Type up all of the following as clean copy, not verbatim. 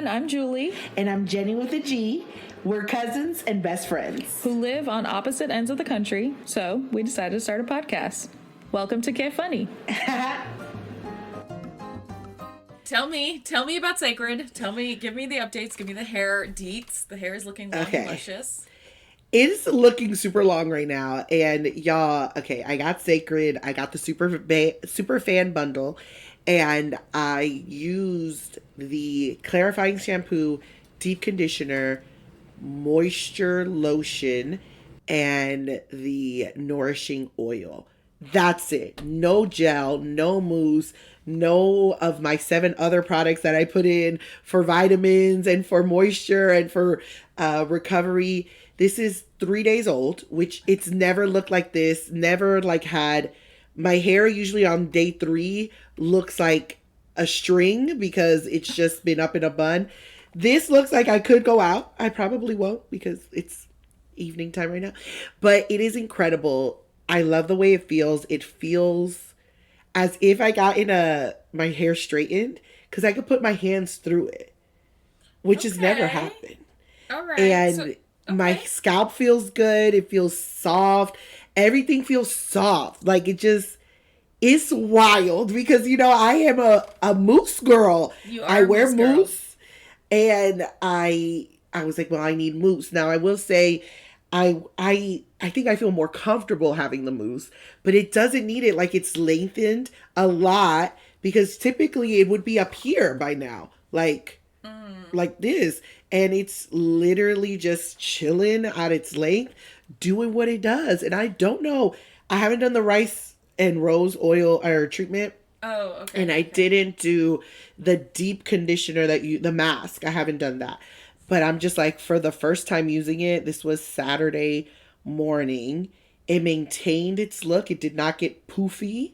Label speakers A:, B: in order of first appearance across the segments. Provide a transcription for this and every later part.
A: everyone. I'm Juli.
B: And I'm Genny with a G. We're cousins and best friends
A: who live on opposite ends of the country, so we decided to start a podcast. Welcome to Get Funny.
C: Tell me about CÉCRED. Give me the updates. Give me the hair deets. The hair is looking long and luscious.
B: It is looking super long right now. And y'all, I got CÉCRED. I got the super fan bundle. And I used the clarifying shampoo, deep conditioner, moisture lotion, and the nourishing oil. That's it. No gel, no mousse, no of my 7 other products that I put in for vitamins and for moisture and for recovery. This is 3 days old, which it's never looked like this. Never had my hair usually on day 3 looks like a string because it's just been up in a bun. This looks like I could go out. I probably won't because it's evening time right now. But it is incredible. I love the way it feels. It feels as if I got my hair straightened because I could put my hands through it, which has never happened.
C: All right.
B: And my scalp feels good. It feels soft. Everything feels soft. It's wild because, I am a mousse girl.
C: You are
B: I wear
C: mousse.
B: And I was like, well, I need mousse. Now, I will say I think I feel more comfortable having the mousse, but it doesn't need it. It's lengthened a lot because typically it would be up here by now, like this. And it's literally just chilling at its length, doing what it does. And I don't know. I haven't done the rice and rose oil or treatment.
C: Oh, okay.
B: And I didn't do the deep conditioner the mask. I haven't done that. But I'm just for the first time using it, this was Saturday morning. It maintained its look. It did not get poofy.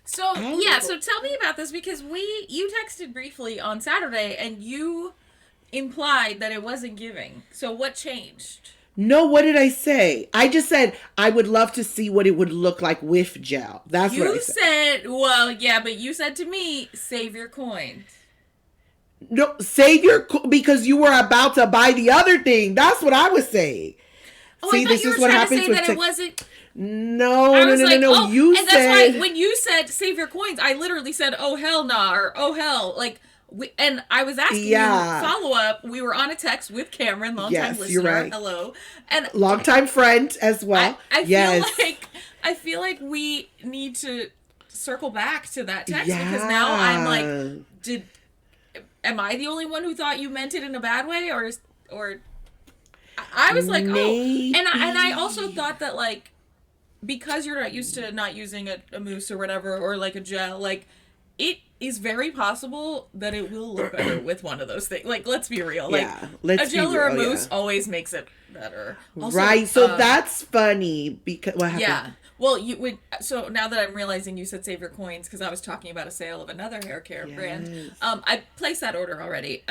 C: So tell me about this because you texted briefly on Saturday and you implied that it wasn't giving. So what changed?
B: No, what did I say? I just said I would love to see what it would look like with gel. That's what I said.
C: But you said to me, save your coin.
B: No, because you were about to buy the other thing. That's what I was saying.
C: Oh, see, this is what happens with it wasn't.
B: No.
C: You said. That's why when you said save your coins, I literally said, "Oh hell nah," or "Oh hell," and I was asking you follow up. We were on a text with Cameron, longtime listener. You're right. Hello, and
B: longtime friend as well.
C: I feel like we need to circle back to that text because now I'm am I the only one who thought you meant it in a bad way, or I was like,
B: maybe.
C: and I also thought that because you're not used to not using a mousse or whatever or a gel, it is very possible that it will look better with one of those things. Let's be real. A gel or a mousse always makes it better. Also,
B: right. So that's funny because what happened?
C: Yeah. Well, you would. So now that I'm realizing you said save your coins because I was talking about a sale of another hair care brand. I placed that order already.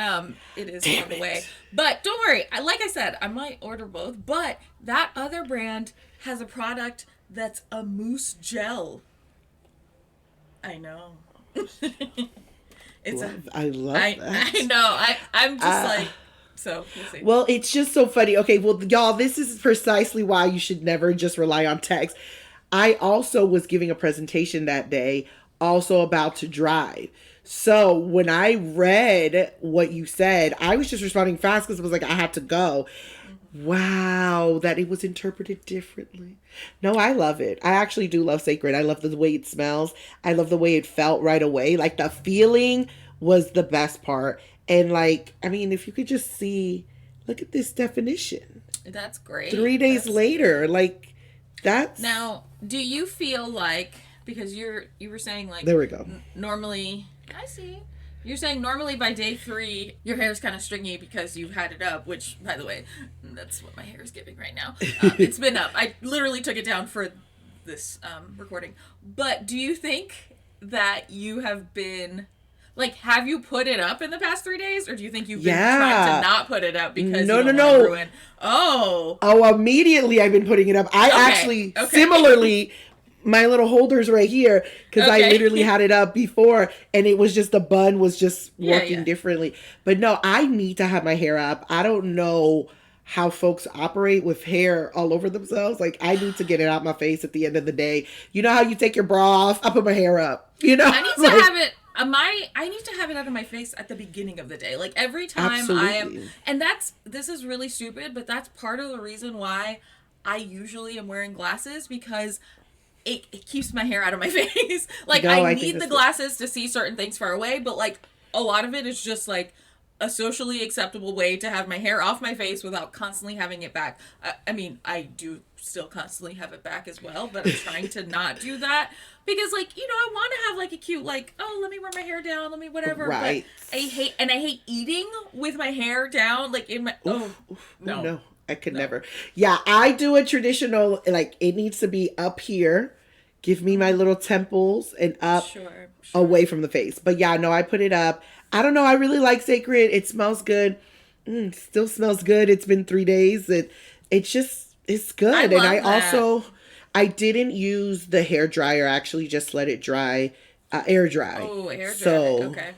C: It is on the way. But don't worry. Like I said, I might order both. But that other brand has a product that's a mousse gel. I know.
B: I love that.
C: I know. I'm just so we'll see.
B: Well, it's just so funny. Okay, well, y'all, this is precisely why you should never just rely on text. I also was giving a presentation that day, also about to drive. So when I read what you said, I was just responding fast because it was I had to go. Wow, that it was interpreted differently. No, I love it. I actually do love CÉCRED. I love the way it smells. I love the way it felt right away. The feeling was the best part. And if you could just see, look at this definition.
C: That's great.
B: 3 days later, that's...
C: Now, do you feel because you were saying
B: there we go.
C: Normally, I see. You're saying normally by day 3, your hair's kind of stringy because you've had it up, which, by the way, that's what my hair is giving right now. It's been up. I literally took it down for this recording. But do you think that you have been, have you put it up in the past 3 days? Or do you think you've been trying to not put it up because you don't want to ruin? Oh,
B: immediately I've been putting it up. Similarly, my little holders right here because I
C: Okay.
B: literally had it up before and it was just the bun was just working
C: yeah.
B: differently. But no, I need to have my hair up. I don't know how folks operate with hair all over themselves. Like I need to get it out my face at the end of the day. You know how you take your bra off? I put my hair up. You know?
C: I need to have it. I need to have it out of my face at the beginning of the day. Like every time I am,
B: Absolutely.
C: and this is really stupid, but that's part of the reason why I usually am wearing glasses, because it keeps my hair out of my face. Like
B: No,
C: I
B: I think
C: need the
B: that's
C: glasses to see certain things far away, but like a lot of it is just like a socially acceptable way to have my hair off my face without constantly having it back. I mean, I do still constantly have it back as well, but I'm trying to not do that because, like, you know, I want to have like a cute, like, oh, let me wear my hair down, let me whatever.
B: Right.
C: But I hate eating with my hair down, like in my
B: No, I could never. Yeah, I do a traditional, like it needs to be up here. Give me my little temples and up
C: Sure.
B: away from the face. But yeah, no, I put it up. I don't know. I really like Cécred. It smells good. Still smells good. It's been 3 days. It's good.
C: I
B: And
C: love
B: I
C: that.
B: also, I didn't use the hair dryer. I actually just let it dry, air dry.
C: Oh, hair dry.
B: So
C: Okay.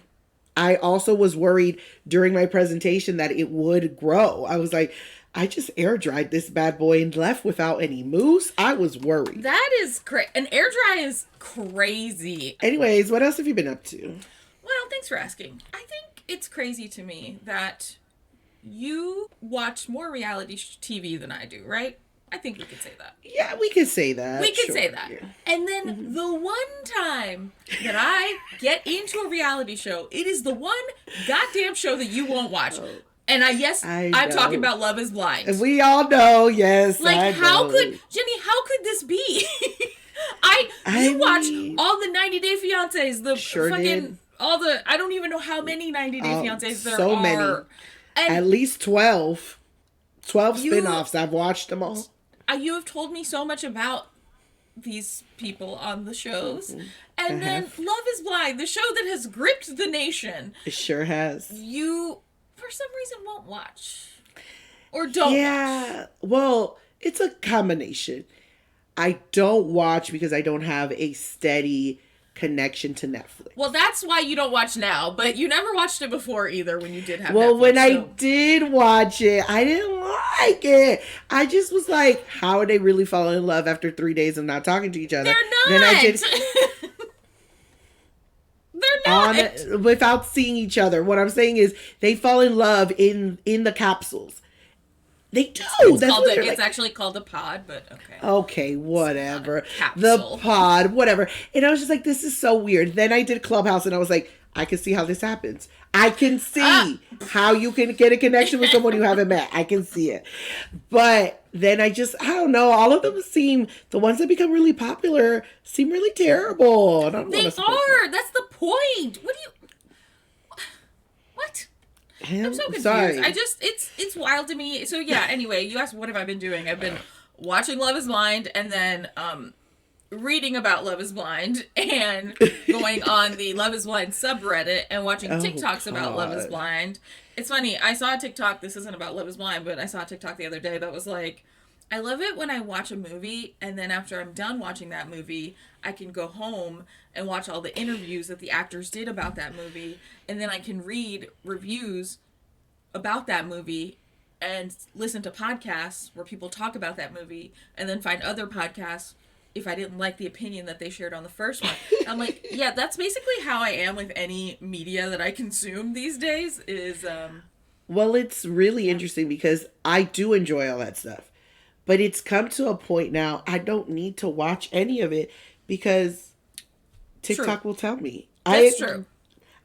B: I also was worried during my presentation that it would grow. I was like, I just air dried this bad boy and left without any mousse. I was worried.
C: That is crazy. An air dry is crazy.
B: Anyways, what else have you been up to?
C: Well, thanks for asking. I think it's crazy to me that you watch more reality TV than I do, right? I think we could say that.
B: Yeah, we could say that.
C: We could
B: Sure,
C: say that.
B: yeah.
C: And then the one time that I get into a reality show, it is the one goddamn show that you won't watch. And I'm
B: know.
C: talking about Love is Blind.
B: And we all know, yes.
C: Like,
B: I
C: how
B: know.
C: Jenny, how could this be? You watch
B: mean,
C: all the 90 Day Fiancés, the
B: Sure
C: fucking,
B: did.
C: I don't even know how many 90 Day Fiancés there
B: so
C: are.
B: many.
C: And
B: At least 12. 12
C: You-
B: spin-offs. I've watched them all.
C: you have told me so much about these people on the shows. And then Love is Blind, the show that has gripped the nation,
B: It sure has.
C: you, for some reason, won't watch. Or don't
B: Yeah. Well, it's a combination. I don't watch because I don't have a steady connection to Netflix.
C: Well, that's why you don't watch now, but you never watched it before either when you did have
B: Well,
C: Netflix,
B: when I
C: so-
B: did watch it, I didn't like it. I just was like, how are they really falling in love after 3 days of not talking to each other?
C: They're not!
B: Then I did
C: They're not!
B: without seeing each other. What I'm saying is they fall in love in the capsules. They do. That's what they're
C: It's
B: like.
C: actually called a pod, but okay.
B: Okay, whatever.
C: capsule.
B: The pod, whatever. And I was just like, this is so weird. Then I did Clubhouse and I was like, I can see how this happens. I can see how you can get a connection with someone you haven't met. I can see it. But then I don't know. All of them seem, the ones that become really popular seem really terrible. And I don't
C: They
B: wanna support
C: are! That's the point! What do you... What?
B: them.
C: I'm so confused.
B: Sorry.
C: It's wild to me. So yeah, anyway, you asked what have I been doing? I've been watching Love is Blind and then reading about Love is Blind and going on the Love is Blind subreddit and watching TikToks about Love is
B: God.
C: Blind. It's funny, I saw a TikTok, this isn't about Love is Blind, but I saw a TikTok the other day that was like, I love it when I watch a movie and then after I'm done watching that movie, I can go home and watch all the interviews that the actors did about that movie, and then I can read reviews about that movie and listen to podcasts where people talk about that movie, and then find other podcasts if I didn't like the opinion that they shared on the first one. I'm like, yeah, that's basically how I am with any media that I consume these days is
B: Well, it's really interesting because I do enjoy all that stuff. But it's come to a point now, I don't need to watch any of it because TikTok will tell me.
C: That's true.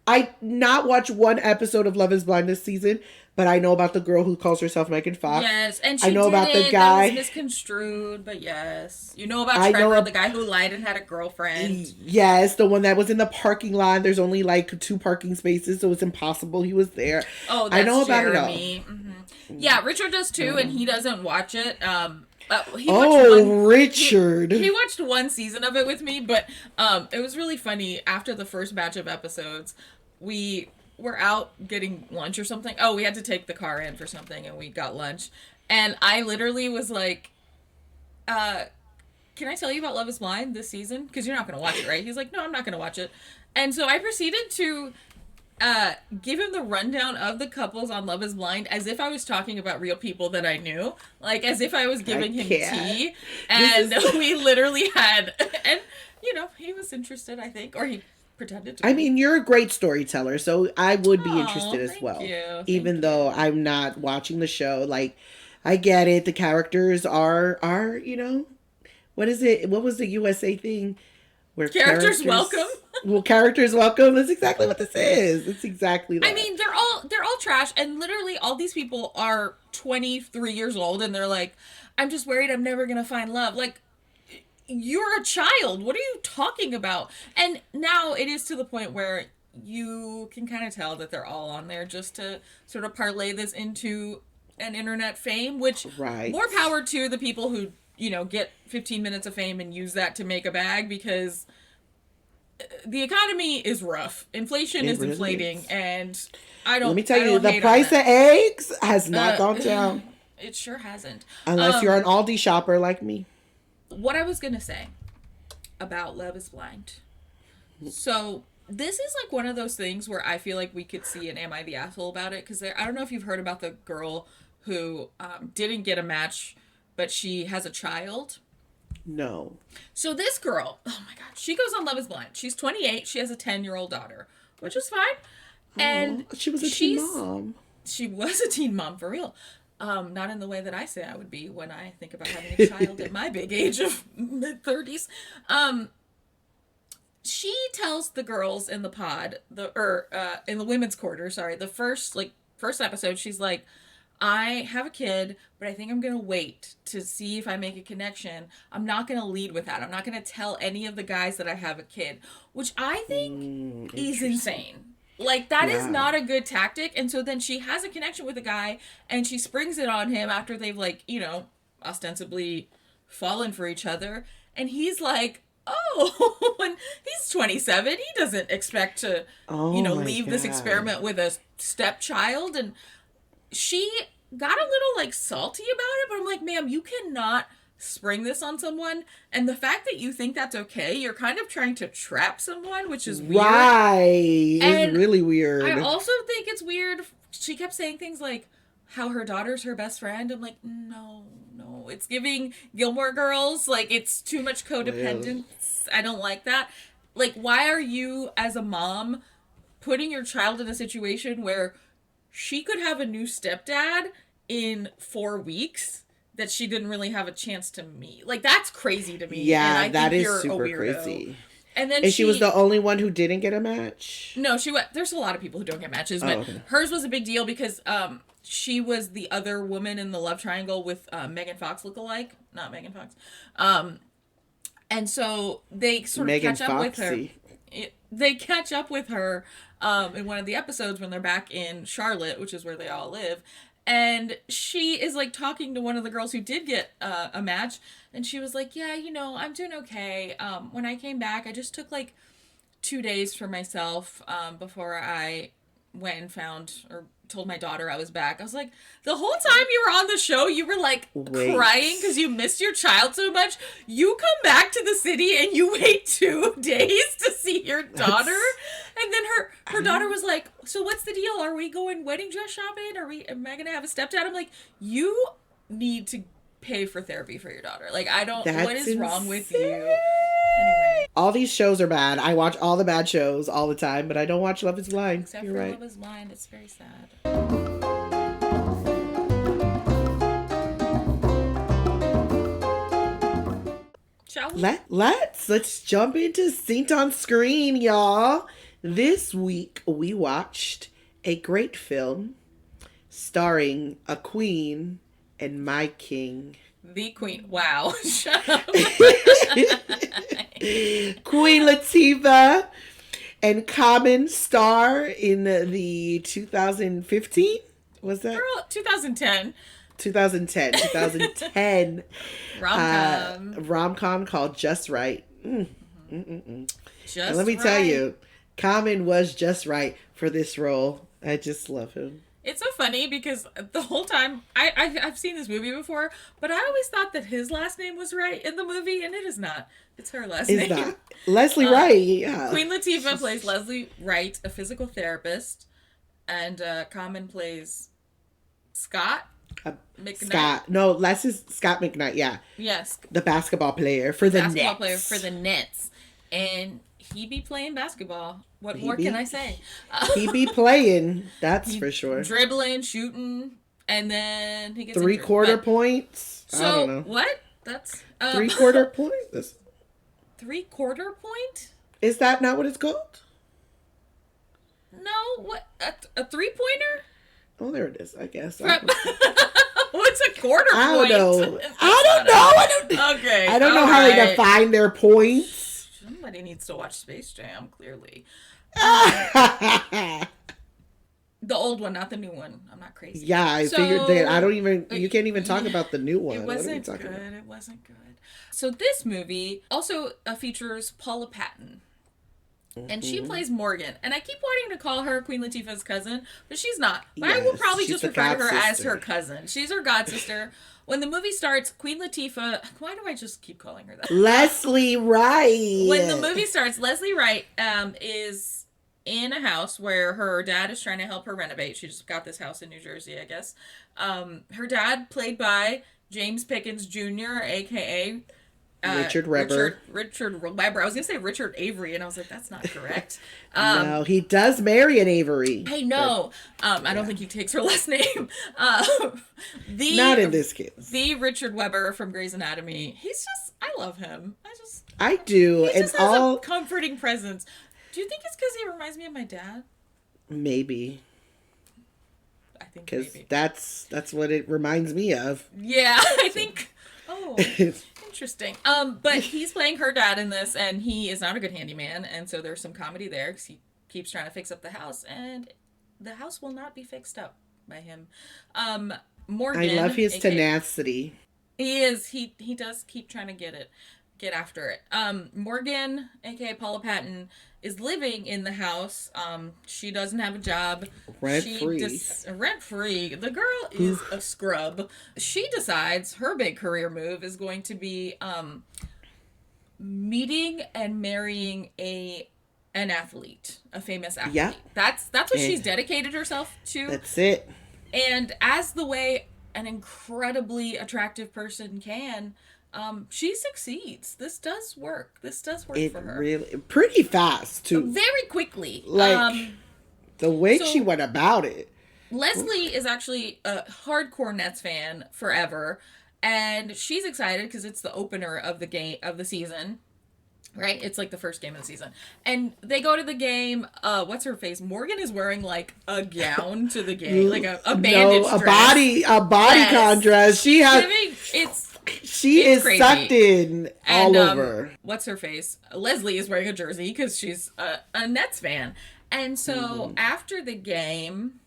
B: I not watch one episode of Love is Blind this season, but I know about the girl who calls herself Megan Fox.
C: Yes, and she
B: I know
C: did
B: about the
C: that
B: guy.
C: was misconstrued, but yes. You know about
B: I know
C: Trevor,
B: ab-
C: the guy who lied and had a girlfriend.
B: Yes, the one that was in the parking lot. There's only like 2 parking spaces, so it's impossible he was there.
C: Oh, that's
B: I know about
C: Jeremy. Yeah, Richard does too, and he doesn't watch it. He watched
B: Richard.
C: He watched one season of it with me, but it was really funny. After the first batch of episodes, we were out getting lunch or something. Oh, we had to take the car in for something, and we got lunch. And I literally was like, can I tell you about Love is Blind this season? Because you're not going to watch it, right? He's like, no, I'm not going to watch it. And so I proceeded to give him the rundown of the couples on Love is Blind as if I was talking about real people that I knew. Like, as if I was giving him tea. And we literally had... And, you know, he was interested, I think. Or he pretended to be.
B: I mean, you're a great storyteller, so I would be interested as well.
C: Even
B: though I'm not watching the show. Like, I get it. The characters are, you know... What is it? What was the USA thing? Where
C: characters welcome?
B: Well, characters welcome. That's exactly what this is. It's exactly that.
C: I mean, they're all trash, and literally all these people are 23 years old, and they're like, I'm just worried I'm never going to find love. Like, you're a child. What are you talking about? And now it is to the point where you can kind of tell that they're all on there just to sort of parlay this into an internet fame, which more power to the people who, you know, get 15 minutes of fame and use that to make a bag, because the economy is rough. Inflation is inflating, and I don't.
B: Let me tell you, the price of eggs has not gone down.
C: It sure hasn't.
B: Unless you're an Aldi shopper like me.
C: What I was gonna say about Love is Blind. So this is like one of those things where I feel like we could see an Am I the Asshole about it, because I don't know if you've heard about the girl who didn't get a match, but she has a child.
B: No.
C: So this girl, oh my God, she goes on Love is Blind. She's 28. She has a 10-year-old daughter, which is fine. And
B: she was a teen mom.
C: She was a teen mom, for real. Not in the way that I say I would be when I think about having a child at my big age of mid-30s. She tells the girls in the pod, in the women's quarter, the first episode, she's like, I have a kid, but I think I'm going to wait to see if I make a connection. I'm not going to lead with that. I'm not going to tell any of the guys that I have a kid, which I think is insane. Like, that is not a good tactic. And so then she has a connection with a guy, and she springs it on him after they've, like, you know, ostensibly fallen for each other. And he's like, oh, and he's 27. He doesn't expect to, leave this experiment with a stepchild. And she got a little, like, salty about it, but I'm like, ma'am, you cannot spring this on someone. And the fact that you think that's okay, you're kind of trying to trap someone, which is weird.
B: Right. It's really weird.
C: I also think it's weird. She kept saying things like how her daughter's her best friend. I'm like, no. It's giving Gilmore Girls. Like, it's too much codependence. I don't like that. Like, why are you, as a mom, putting your child in a situation where she could have a new stepdad in 4 weeks that she didn't really have a chance to meet? Like, that's crazy to me.
B: Yeah,
C: and I
B: that
C: think
B: is
C: you're
B: super
C: a weirdo.
B: crazy.
C: And then
B: she was the only one who didn't get a match?
C: No, there's a lot of people who don't get matches, but hers was a big deal because she was the other woman in the love triangle with Megan Fox lookalike. Not Megan Fox. And so they sort of catch up with her. They catch up with her in one of the episodes when they're back in Charlotte, which is where they all live. And she is, like, talking to one of the girls who did get a match. And she was like, yeah, you know, I'm doing okay. When I came back, I just took, like, 2 days for myself before I went and told my daughter I was back. I was like, the whole time you were on the show, you were, like, crying because you missed your child so much. You come back to the city and you wait 2 days to see your daughter. And then her daughter was like, so what's the deal? Are we going wedding dress shopping? Am I going to have a stepdad? I'm like, you need to pay for therapy for your daughter. Like, what is wrong with you? Anyway.
B: All these shows are bad. I watch all the bad shows all the time, but I don't watch Love is Blind.
C: Except
B: You're
C: for
B: right.
C: Love is Blind. It's very sad. Shall we?
B: Let's jump into Saint on Screen, y'all. This week we watched a great film starring a queen and my king.
C: The queen. Wow. Shut up.
B: Queen Latifah and Common star in the 2015. Was that?
C: Girl, 2010.
B: 2010
C: rom-com
B: called Just Right.
C: Just
B: And let me tell you, Common was just right for this role. I just love him.
C: It's so funny because the whole time I've seen this movie before, but I always thought that his last name was Wright in the movie, and it is not. It's her last name.
B: Is that Leslie Wright? Yeah.
C: Queen Latifah plays Leslie Wright, a physical therapist, and Common plays Scott McKnight.
B: Scott. No, Les is Scott McKnight. Yeah.
C: Yes.
B: The basketball player for the
C: Basketball
B: Nets.
C: player for the Nets, and he be playing basketball. What more can I say?
B: He be playing. That's for sure.
C: Dribbling, shooting, and then he gets
B: 3/4 points.
C: So
B: I don't know.
C: what? That's
B: 3/4 points.
C: 3/4 point?
B: Is that not what it's called?
C: No, what a 3-pointer?
B: Oh, there it is. I guess.
C: What's a quarter point?
B: I don't know. I don't know.
C: Okay.
B: I don't know how they define their points.
C: Somebody needs to watch Space Jam, clearly. The old one, not the new one. I'm not crazy.
B: Yeah, I figured that. I don't even. You can't even talk about the new one.
C: It wasn't good. It wasn't good. So this movie also features Paula Patton. And she plays Morgan. And I keep wanting to call her Queen Latifah's cousin, but she's not. But I will probably just refer to her as her cousin. She's her god sister. When the movie starts, Queen Latifah... Why do I just keep calling her that?
B: Leslie Wright.
C: When the movie starts, Leslie Wright is in a house where her dad is trying to help her renovate. She just got this house in New Jersey, I guess. Her dad, played by James Pickens Jr., a.k.a.
B: Richard Webber.
C: Richard Webber. I was going to say Richard Avery, and I was like, that's not correct.
B: No, he does marry an Avery.
C: Hey, no. I don't think he takes her last name.
B: Not in this case.
C: The Richard Webber from Grey's Anatomy. He's just, I love him.
B: I do.
C: He just has a comforting presence. Do you think it's because he reminds me of my dad?
B: Maybe.
C: I think
B: because
C: maybe.
B: that's what it reminds me of.
C: Yeah, I think. Oh, interesting. But he's playing her dad in this, and he is not a good handyman, and so there's some comedy there because he keeps trying to fix up the house, and the house will not be fixed up by him. Morgan.
B: I love his tenacity.
C: He is. He does keep trying to get after it. Morgan, aka Paula Patton, is living in the house. She doesn't have a job. Rent free. The girl is a scrub. She decides her big career move is going to be meeting and marrying an athlete, a famous athlete. Yeah. That's what she's dedicated herself to.
B: That's it.
C: And as the way an incredibly attractive person can, she succeeds. This does work. For her.
B: Really, pretty fast too.
C: Very quickly.
B: Like the way she went about it.
C: Leslie is actually a hardcore Nets fan forever, and she's excited because it's the opener of the season. Right? It's like the first game of the season. And they go to the game. What's her face? Morgan is wearing like a gown to the game. Like a bandage dress.
B: A bodycon dress. She has She is
C: crazy.
B: Sucked in all over.
C: What's her face? Leslie is wearing a jersey because she's a Nets fan. And so after the game,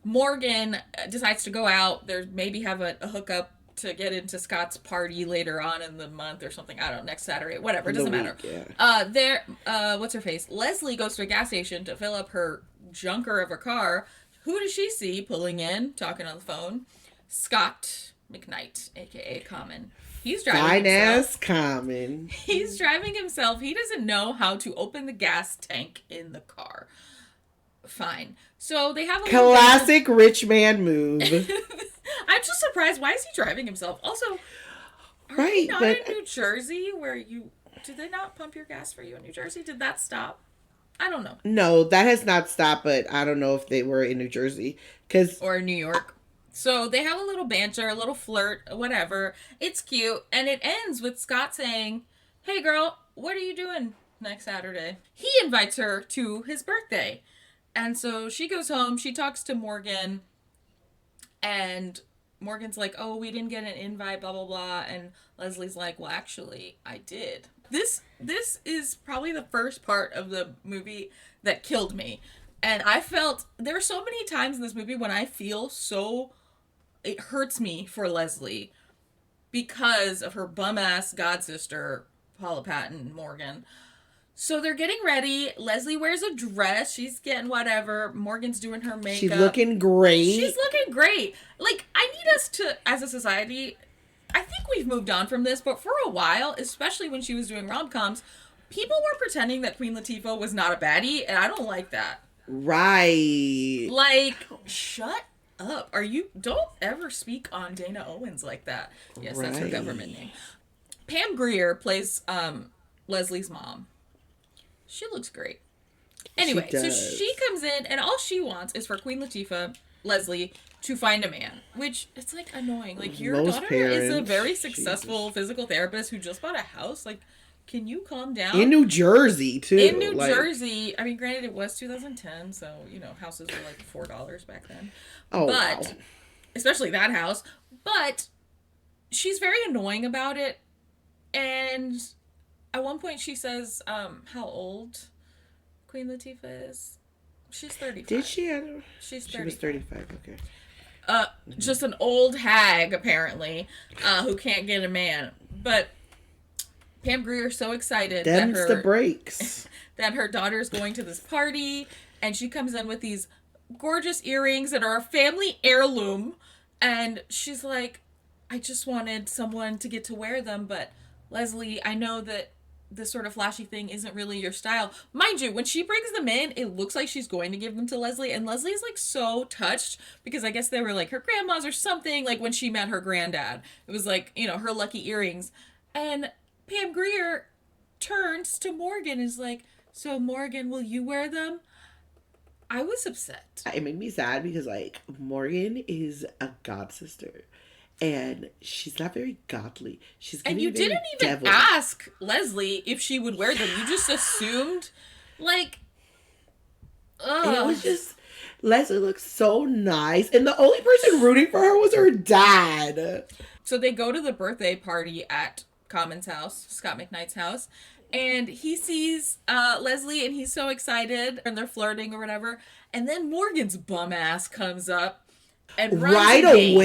C: Morgan decides to go out. Maybe have a hookup to get into Scott's party later on in the month or something. I don't know, next Saturday, whatever. It doesn't matter. Yeah. What's her face? Leslie goes to a gas station to fill up her junker of a car. Who does she see pulling in, talking on the phone? Scott McKnight, aka Common. He's driving himself.
B: Common.
C: He's driving himself. He doesn't know how to open the gas tank in the car. Fine. So they have a
B: classic rich man move.
C: I'm just surprised. Why is he driving himself? Also, are you not in New Jersey where did they not pump your gas for you in New Jersey? Did that stop? I don't know.
B: No, that has not stopped, but I don't know if they were in New Jersey
C: or New York. So they have a little banter, a little flirt, whatever. It's cute. And it ends with Scott saying, "Hey girl, what are you doing next Saturday?" He invites her to his birthday. And so she goes home, she talks to Morgan, and Morgan's like, "Oh, we didn't get an invite, blah, blah, blah." And Leslie's like, "Well, actually, I did." This is probably the first part of the movie that killed me. And I felt, there are so many times in this movie when I feel it hurts me for Leslie because of her bum-ass godsister, Paula Patton Morgan. So they're getting ready. Leslie wears a dress. She's getting whatever. Morgan's doing her makeup.
B: She's looking great.
C: She's looking great. Like, I need us to, as a society, I think we've moved on from this, but for a while, especially when she was doing rom-coms, people were pretending that Queen Latifah was not a baddie, and I don't like that.
B: Right.
C: Like, shut up. Don't ever speak on Dana Owens like that. Yes, that's her government name. Pam Grier plays Leslie's mom. She looks great. Anyway, so she comes in, and all she wants is for Queen Latifah, Leslie, to find a man, which it's like annoying. Like, your daughter is a very successful physical therapist who just bought a house. Like, can you calm down?
B: In New Jersey, too.
C: In New Jersey. I mean, granted, it was 2010, so, houses were like $4 back then.
B: Oh,
C: but,
B: wow.
C: Especially that house. But she's very annoying about it. And at one point she says how old Queen Latifah is. She's 35.
B: Did she?
C: She's 35.
B: She was 35, okay.
C: Just an old hag, apparently, who can't get a man. But Pam Grier's so excited
B: Them's the breaks.
C: that her daughter's going to this party, and she comes in with these gorgeous earrings that are a family heirloom, and she's like, I just wanted someone to get to wear them, but Leslie, I know that this sort of flashy thing isn't really your style. Mind you, when she brings them in, it looks like she's going to give them to Leslie, and Leslie's like so touched because I guess they were like her grandma's or something, like when she met her granddad. It was like, her lucky earrings. And Pam Grier turns to Morgan and is like, so Morgan, will you wear them? I was upset.
B: It made me sad because, like, Morgan is a god sister. And she's not very godly. She's
C: and you didn't even ask Leslie if she would wear them. You just assumed, like,
B: and it was just, Leslie looked so nice. And the only person rooting for her was her dad.
C: So they go to the birthday party at Common's house, Scott McKnight's house. And he sees Leslie and he's so excited. And they're flirting or whatever. And then Morgan's bum ass comes up. And runs a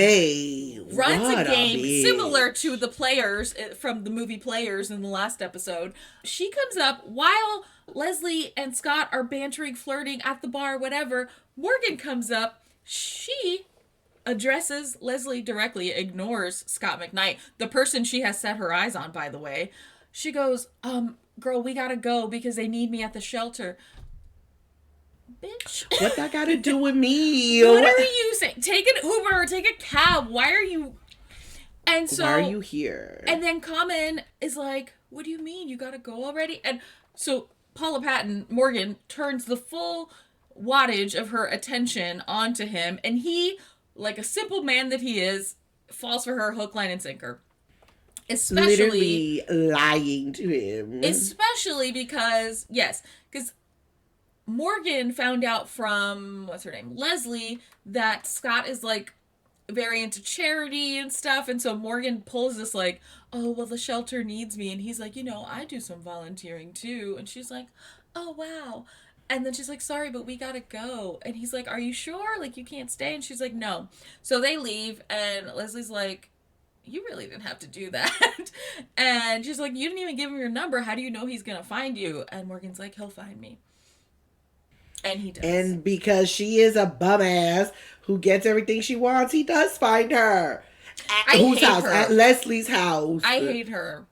C: game similar to the players from the movie Players in the last episode. She comes up while Leslie and Scott are bantering, flirting at the bar, whatever. Morgan comes up. She addresses Leslie directly, ignores Scott McKnight, the person she has set her eyes on, by the way. She goes, girl, we gotta go because they need me at the shelter. Bitch.
B: What that got to do with me?
C: What are you saying? Take an Uber or take a cab. Why are you... And so...
B: Why are you here?
C: And then Common is like, what do you mean? You gotta go already? And so Paula Patton, Morgan, turns the full wattage of her attention onto him. And he, like a simple man that he is, falls for her hook, line, and sinker.
B: Literally lying to him.
C: Especially because Morgan found out from, what's her name, Leslie, that Scott is, like, very into charity and stuff. And so Morgan pulls this, like, oh, well, the shelter needs me. And he's like, I do some volunteering, too. And she's like, oh, wow. And then she's like, sorry, but we gotta go. And he's like, are you sure? Like, you can't stay? And she's like, no. So they leave, and Leslie's like, you really didn't have to do that. And she's like, you didn't even give him your number. How do you know he's gonna find you? And Morgan's like, he'll find me. And he does.
B: And because she is a bum ass who gets everything she wants, he does find her. At whose house? Her. At Leslie's house.
C: I hate her.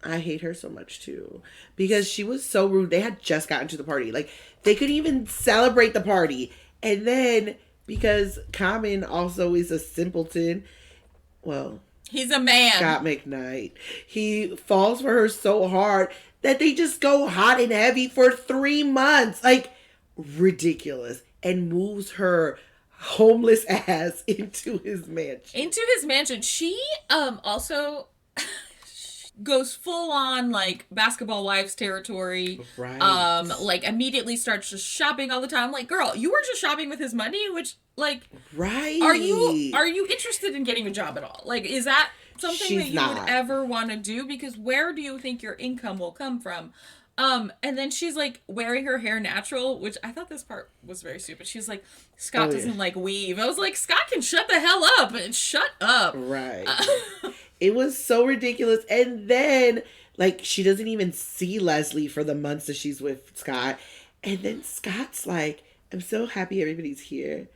B: I hate her so much too. Because she was so rude. They had just gotten to the party. Like, they couldn't even celebrate the party. And then, because Common also is a simpleton, well...
C: He's a man.
B: Scott McKnight. He falls for her so hard that they just go hot and heavy for 3 months. Like... ridiculous. And moves her homeless ass into his mansion.
C: She also goes full on like basketball wives territory.
B: Right.
C: Like immediately starts just shopping all the time. Like, girl, you were just shopping with his money, which like
B: right.
C: Are you interested in getting a job at all? Like, is that something that you would ever want to do? Because where do you think your income will come from? And then she's like wearing her hair natural, which I thought this part was very stupid. She's like, Scott doesn't like weave. I was like, Scott can shut the hell up and shut up.
B: Right. It was so ridiculous. And then Like, she doesn't even see Leslie for the months that she's with Scott. And then Scott's like, I'm so happy everybody's here.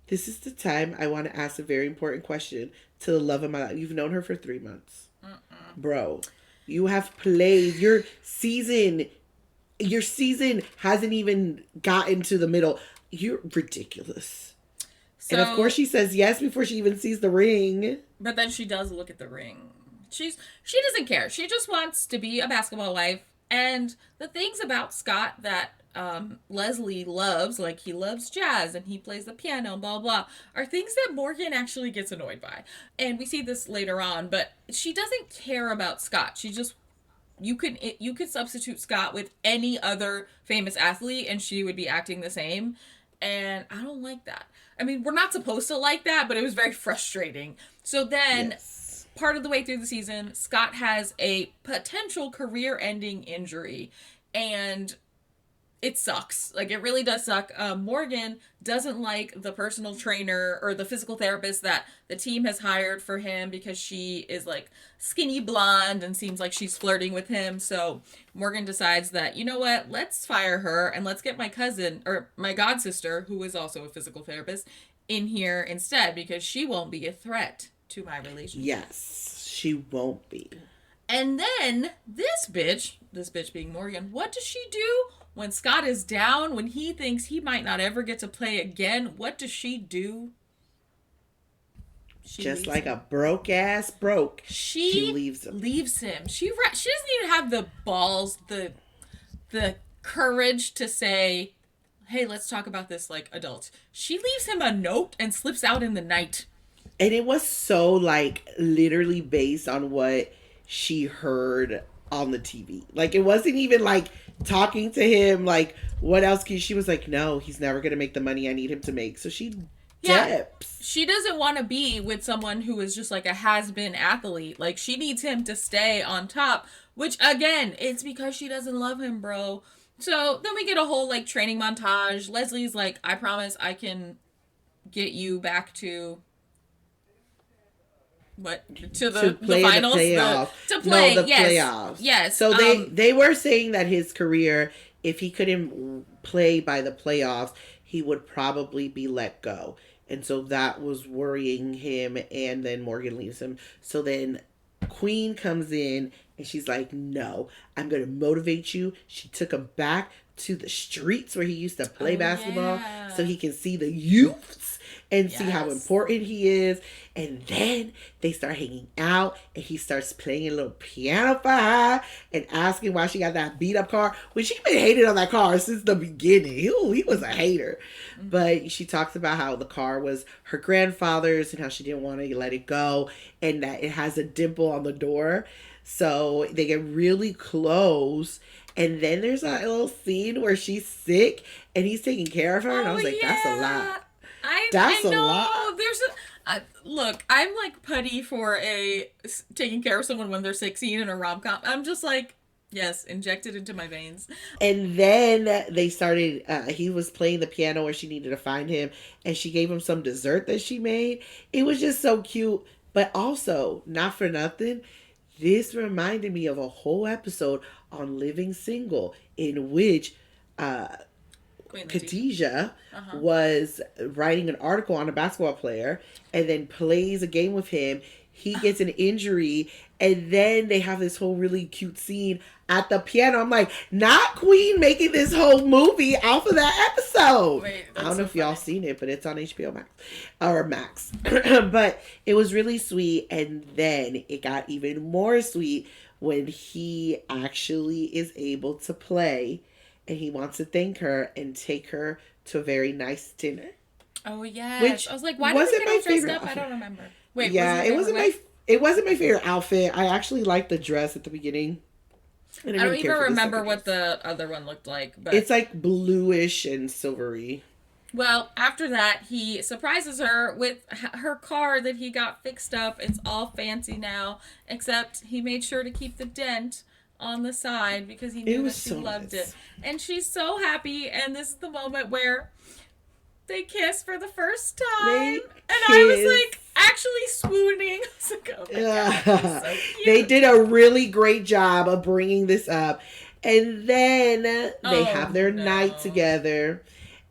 B: This is the time I want to ask a very important question to the love of my life. You've known her for 3 months. Bro, you have played your season. Your season hasn't even gotten to the middle. You're ridiculous. So, and of course she says yes before she even sees the ring.
C: But then she does look at the ring. She doesn't care. She just wants to be a basketball wife. And the things about Scott that Leslie loves, like he loves jazz and he plays the piano and blah, blah, are things that Morgan actually gets annoyed by. And we see this later on, but she doesn't care about Scott. She just, you could substitute Scott with any other famous athlete and she would be acting the same. And I don't like that. I mean, we're not supposed to like that, but it was very frustrating. So then, part of the way through the season, Scott has a potential career-ending injury, and it sucks. Like, it really does suck. Morgan doesn't like the personal trainer or the physical therapist that the team has hired for him because she is, like, skinny blonde and seems like she's flirting with him. So Morgan decides that, you know what, let's fire her and let's get my cousin, or my god sister, who is also a physical therapist, in here instead because she won't be a threat to my relationship.
B: Yes, she won't be.
C: And then this bitch being Morgan, what does she do? When Scott is down, when he thinks he might not ever get to play again, what does she do?
B: She just like him. A broke ass broke.
C: She leaves him. She doesn't even have the balls, the courage to say, hey, let's talk about this like adults. She leaves him a note and slips out in the night.
B: And it was so like literally based on what she heard on the TV. Like, it wasn't even like talking to him like, what else can she was like, no, he's never gonna make the money I need him to make. So she dips.
C: She doesn't want to be with someone who is just like a has-been athlete. Like, she needs him to stay on top, which again, it's because she doesn't love him, bro. So then we get a whole like training montage. Leslie's like, I promise I can get you back to the finals, to play
B: the playoffs.
C: Yes.
B: So they were saying that his career, if he couldn't play by the playoffs, he would probably be let go, and so that was worrying him. And then Morgan leaves him. So then Queen comes in and she's like, "No, I'm gonna motivate you." She took him back to the streets where he used to play basketball, so he can see the youths and see how important he is. And then they start hanging out and he starts playing a little piano for her and asking why she got that beat up car, when she been hated on that car since the beginning. He was a hater. Mm-hmm. But she talks about how the car was her grandfather's and how she didn't want to let it go, and that it has a dimple on the door. So they get really close. And then there's that little scene where she's sick and he's taking care of her. And I was like, that's a lot. That's a lot.
C: There's look, I'm like putty for taking care of someone when they're 16 in a rom-com. I'm just like, yes, inject it into my veins.
B: And then they started, he was playing the piano where she needed to find him. And she gave him some dessert that she made. It was just so cute. But also, not for nothing, this reminded me of a whole episode on Living Single in which Khadijah was writing an article on a basketball player and then plays a game with him. He gets an injury and then they have this whole really cute scene at the piano. I'm like, not Queen making this whole movie off of that episode.
C: Wait,
B: I don't know if y'all seen it, but it's on HBO Max or Max. But it was really sweet. And then it got even more sweet when he actually is able to play and he wants to thank her and take her to a very nice dinner.
C: Oh yes.
B: Which
C: I was like, why did we get all dressed up? I don't remember. Wait,
B: yeah, it wasn't my favorite outfit. I actually liked the dress at the beginning.
C: I don't even remember what the other one looked like, but
B: it's like bluish and silvery.
C: Well, after that, he surprises her with her car that he got fixed up. It's all fancy now, except he made sure to keep the dent on the side because he knew that she loved it. And she's so happy, and this is the moment where they kiss for the first time. And I was like, actually swooning. I was like, oh my God, that's so cute.
B: They did a really great job of bringing this up. And then they have their night together.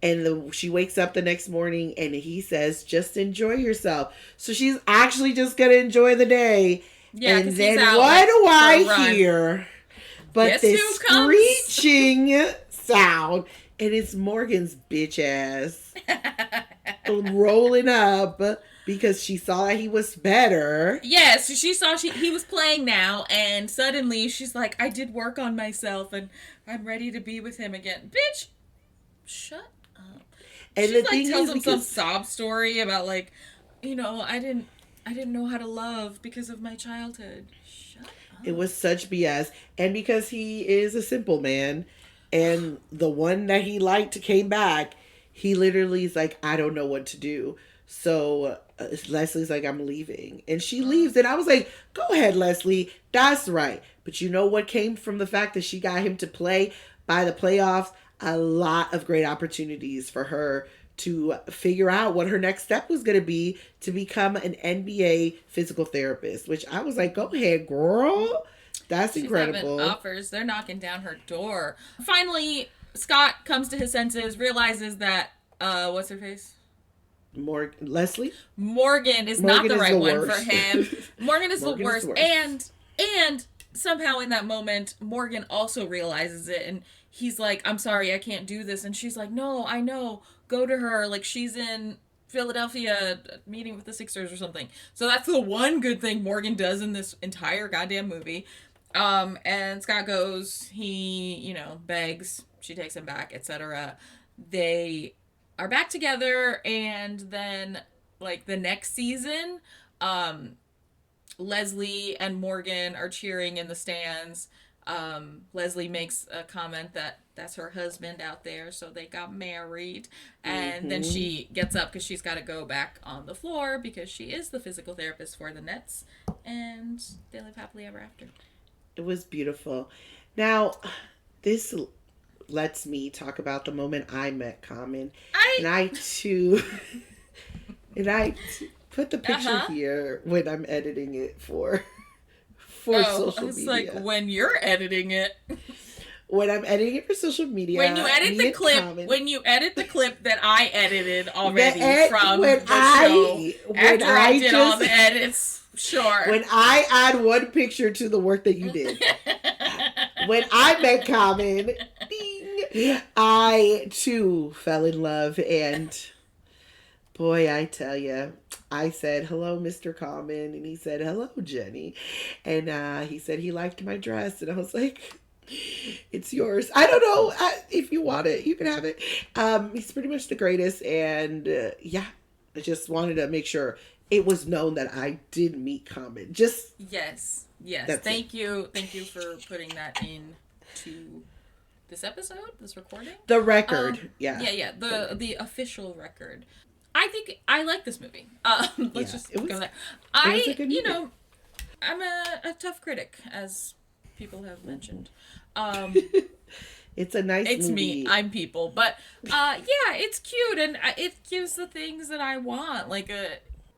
B: And she wakes up the next morning and he says, just enjoy yourself. So she's actually just going to enjoy the day.
C: Yeah,
B: and then what do I hear? But
C: Guess
B: this
C: who comes?
B: screeching sound. And it's Morgan's bitch ass rolling up because she saw that he was better.
C: Yes, she saw he was playing now, and suddenly she's like, I did work on myself, and I'm ready to be with him again. Bitch, shut up.
B: And
C: she
B: the
C: like
B: thing
C: tells
B: is
C: him some
B: because
C: sob story about like, you know, I didn't know how to love because of my childhood. Shut up.
B: it was such BS. And because he is a simple man, and the one that he liked came back, he literally is like, I don't know what to do. So Leslie's like, I'm leaving. And she leaves. And I was like, go ahead, Leslie. That's right. But you know what came from the fact that she got him to play by the playoffs? A lot of great opportunities for her to figure out what her next step was going to be to become an NBA physical therapist, which I was like, go ahead, girl. That's incredible.
C: Offers. They're knocking down her door. Finally, Scott comes to his senses, realizes that, what's her face?
B: Leslie?
C: Morgan is not the right one for him. Morgan is the worst. And somehow in that moment, Morgan also realizes it. And he's like, I'm sorry, I can't do this. And she's like, no, I know. Go to her. Like, she's in Philadelphia meeting with the Sixers or something. So that's the one good thing Morgan does in this entire goddamn movie. And Scott goes, he, you know, begs, she takes him back, etc. They are back together, and then, like, the next season, Leslie and Morgan are cheering in the stands. Leslie makes a comment that that's her husband out there, so they got married. And then she gets up because she's got to go back on the floor because she is the physical therapist for the Nets, and they live happily ever after.
B: It was beautiful. Now, this lets me talk about the moment I met Common. I too put the picture here when I'm editing it for social media. It's
C: like when you're editing it.
B: When I'm editing it for social media.
C: When you edit the clip that I edited already from the show. After I did all the edits. Sure.
B: When I add one picture to the work that you did. When I met Common, ding, I too fell in love, and boy, I tell you, I said, hello, Mr. Common, and he said, hello, Genny, and he said he liked my dress, and I was like, it's yours. I don't know if you want it, you can have it. He's pretty much the greatest, and yeah, I just wanted to make sure it was known that I did meet Common. Just
C: yes. Thank you for putting that into this episode, this recording.
B: The record, yeah.
C: The official record. I think I like this movie. Let's just go there. You know, I'm a tough critic, as people have mentioned.
B: It's a nice
C: it's
B: movie.
C: Me. I'm people. But, yeah, it's cute, and it gives the things that I want. Like,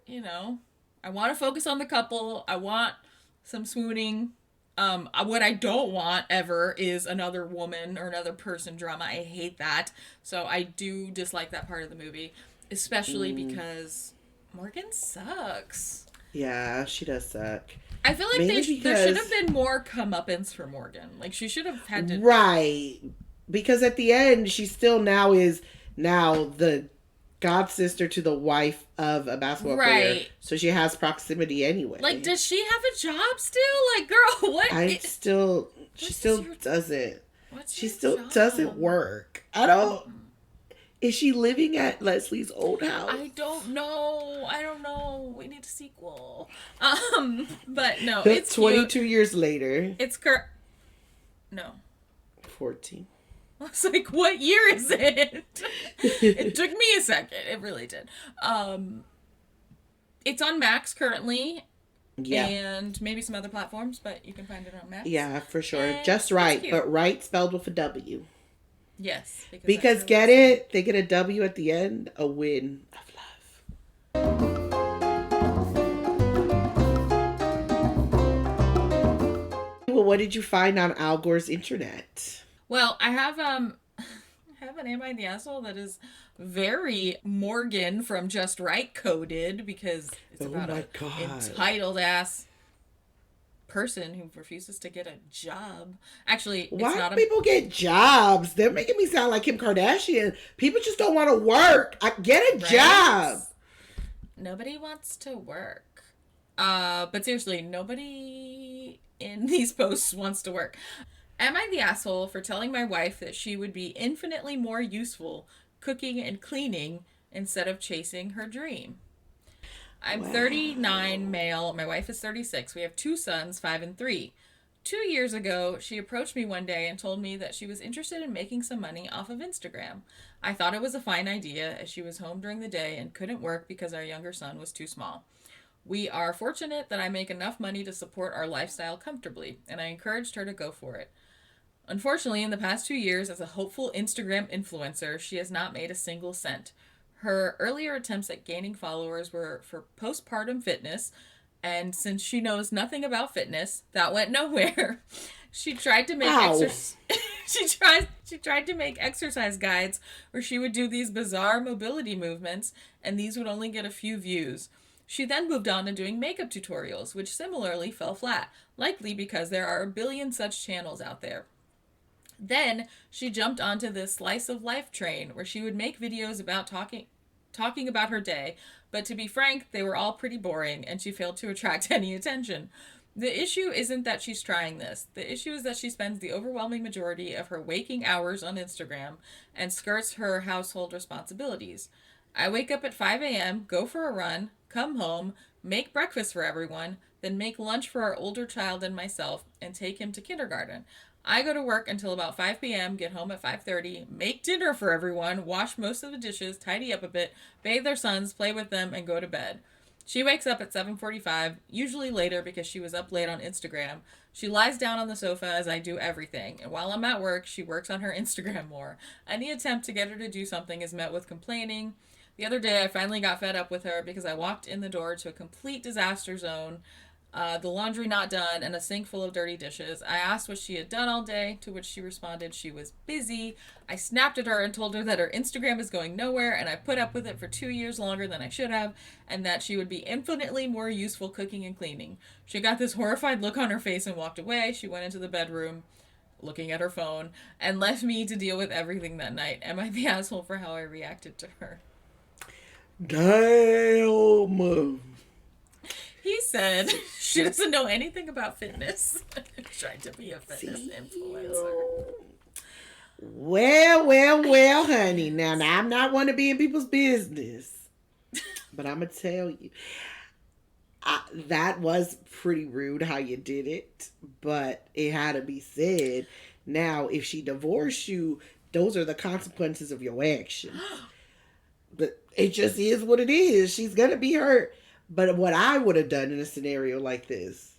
C: you know, I want to focus on the couple. I want some swooning. What I don't want ever is another woman or another person drama. I hate that. So I do dislike that part of the movie, especially because Morgan sucks.
B: Yeah, she does suck.
C: I feel like there should have been more comeuppance for Morgan. Like, she should have had to...
B: Right. Because at the end, she still is the god sister to the wife of a basketball player. So she has proximity anyway.
C: Like, does she have a job still? Like, girl, what?
B: She still doesn't work. I don't... Is she living at Leslie's old house?
C: I don't know. We need a sequel. But no, it's
B: 22 years later.
C: It's No.
B: 14.
C: I was like, what year is it? It took me a second. It really did. It's on Max currently. Yeah. And maybe some other platforms, but you can find it on Max.
B: Yeah, for sure. And Just Right, but right spelled with a W.
C: Yes.
B: Because get it? They get a W at the end. A win of love. what did you find on Al Gore's internet?
C: Well, I have an Am I the Asshole that is very Morgan from Just Right coded, because it's about a entitled ass person who refuses to get a job. Actually, it's
B: Why
C: not
B: do people get jobs? They're making me sound like Kim Kardashian. People just don't want to work. Get a job.
C: Nobody wants to work. But seriously, nobody in these posts wants to work. Am I the asshole for telling my wife that she would be infinitely more useful cooking and cleaning instead of chasing her dream? I'm 39, male. My wife is 36. We have 2 sons, 5 and 3. 2 years ago, she approached me one day and told me that she was interested in making some money off of Instagram. I thought it was a fine idea, as she was home during the day and couldn't work because our younger son was too small. We are fortunate that I make enough money to support our lifestyle comfortably, and I encouraged her to go for it. Unfortunately, in the past 2 years, as a hopeful Instagram influencer, she has not made a single cent. Her earlier attempts at gaining followers were for postpartum fitness, and since she knows nothing about fitness, that went nowhere. She tried to make she tried to make exercise guides where she would do these bizarre mobility movements, and these would only get a few views. She then moved on to doing makeup tutorials, which similarly fell flat, likely because there are a billion such channels out there. Then she jumped onto this slice of life train where she would make videos about talking about her day, but to be frank, they were all pretty boring and she failed to attract any attention. The issue isn't that she's trying this. The issue is that she spends the overwhelming majority of her waking hours on Instagram and skirts her household responsibilities. I wake up at 5 a.m., go for a run, come home, make breakfast for everyone, then make lunch for our older child and myself, and take him to kindergarten. I go to work until about 5 p.m., get home at 5:30, make dinner for everyone, wash most of the dishes, tidy up a bit, bathe their sons, play with them, and go to bed. She wakes up at 7:45, usually later because she was up late on Instagram. She lies down on the sofa as I do everything, and while I'm at work, she works on her Instagram more. Any attempt to get her to do something is met with complaining. The other day, I finally got fed up with her because I walked in the door to a complete disaster zone, the laundry not done, and a sink full of dirty dishes. I asked what she had done all day, to which she responded she was busy. I snapped at her and told her that her Instagram is going nowhere, and I put up with it for 2 years longer than I should have, and that she would be infinitely more useful cooking and cleaning. She got this horrified look on her face and walked away. She went into the bedroom, looking at her phone, and left me to deal with everything that night. Am I the asshole for how I reacted to her?
B: Damn.
C: He said she doesn't know anything about fitness. Trying to be a fitness influencer.
B: Well, honey. Now, I'm not one to be in people's business. But I'm going to tell you. That was pretty rude how you did it. But it had to be said. Now, if she divorced you, those are the consequences of your actions. But it just is what it is. She's going to be hurt. But what I would have done in a scenario like this,